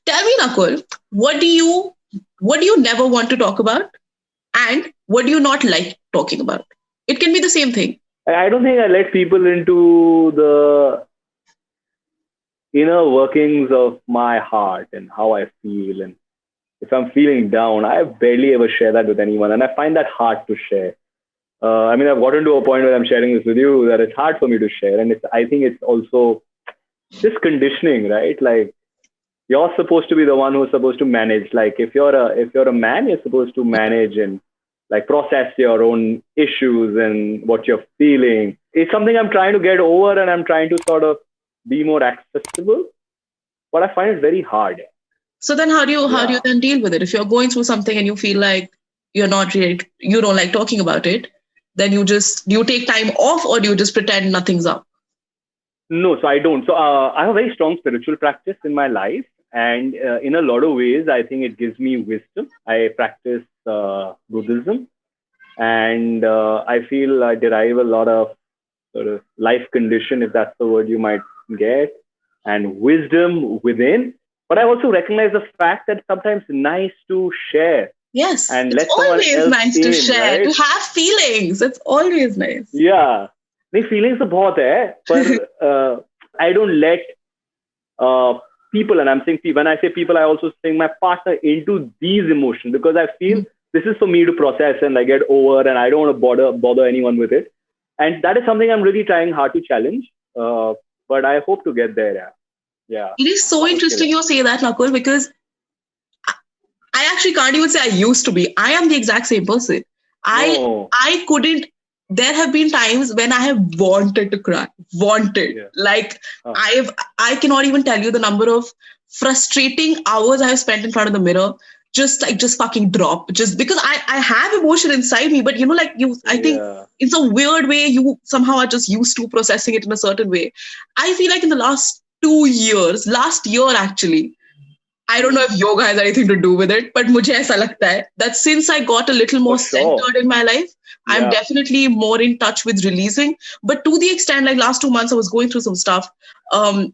Tell me, Nakul, what do you never want to talk about, and what do you not like talking about? It can be the same thing. I don't think I let people into the inner workings of my heart and how I feel. And if I'm feeling down, I barely ever share that with anyone. And I find that hard to share. I mean, I've gotten to a point where I'm sharing this with you that it's hard for me to share. And I think it's also just conditioning, right? Like, you're supposed to be the one who's supposed to manage. Like, if you're a man, you're supposed to manage and like process your own issues and what you're feeling. It's something I'm trying to get over, and I'm trying to sort of be more accessible, but I find it very hard. So then how do you then deal with it? If you're going through something and you feel like you don't like talking about it, then do you take time off, or do you just pretend nothing's up? No, so I don't. So I have a very strong spiritual practice in my life, and in a lot of ways, I think it gives me wisdom. I practice Buddhism, and I feel I derive a lot of sort of life condition, if that's the word you might get, and wisdom within. But I also recognize the fact that sometimes it's nice to share. Yes, and it's always nice to share, right? To have feelings. It's always nice. Yeah. The feelings are बहुत है, but I don't let people, and I'm saying when I say people, I also bring my partner into these emotions, because I feel this is for me to process and like get over, and I don't want to bother anyone with it. And that is something I'm really trying hard to challenge. But I hope to get there. Yeah. It is so interesting you say that, Nakul, because I actually can't even say I used to be. I am the exact same person. I couldn't. There have been times when I have wanted to cry. Yeah. Like I cannot even tell you the number of frustrating hours I have spent in front of the mirror. Just fucking drop. Just because I have emotion inside me, but I think in some weird way, you somehow are just used to processing it in a certain way. I feel like in the last year actually, I don't know if yoga has anything to do with it, but mujhe aisa lagta hai that since I got a little more centered in my life, I'm definitely more in touch with releasing. But to the extent, like last 2 months, I was going through some stuff. And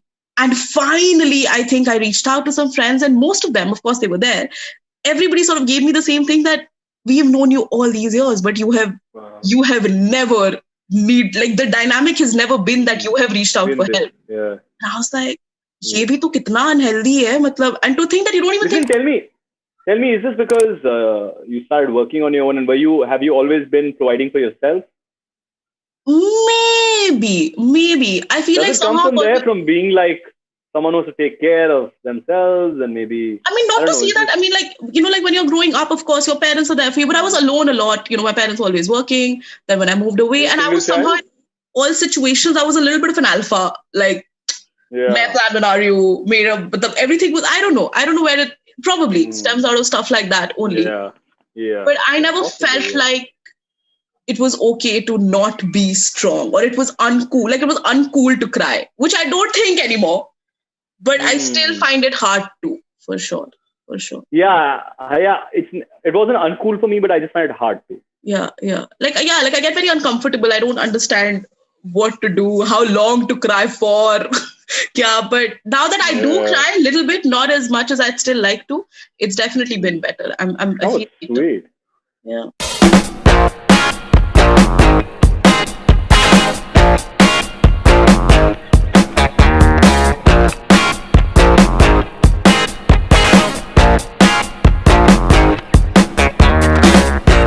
finally, I think I reached out to some friends, and most of them, of course, they were there. Everybody sort of gave me the same thing, that we have known you all these years, but you have never the dynamic has never been that you have reached out for help. Yeah. And I was like, ये भी तो कितना unhealthy है, मतलब, and to think that you don't even think. Tell me, is this because you started working on your own, and have you always been providing for yourself? Maybe. I feel Does it come from there, from being like someone who has to take care of themselves, and maybe. I mean, not to see that. I mean, like when you're growing up, of course, your parents are there for you. But I was alone a lot. My parents were always working. Then when I moved away, and I was somehow in all situations, I was a little bit of an alpha. Like, मैं plan बना रही हूँ, मेरा everything was, I don't know where it probably stems out of stuff like that only. Yeah. But I never felt like it was okay to not be strong, or it was uncool. Like, it was uncool to cry, which I don't think anymore. But I still find it hard to, for sure. Yeah. It wasn't uncool for me, but I just find it hard to. Yeah. Like I get very uncomfortable. I don't understand what to do, how long to cry for. But now that I do cry a little bit, not as much as I'd still like to, it's definitely been better. I feel sweet. Yeah.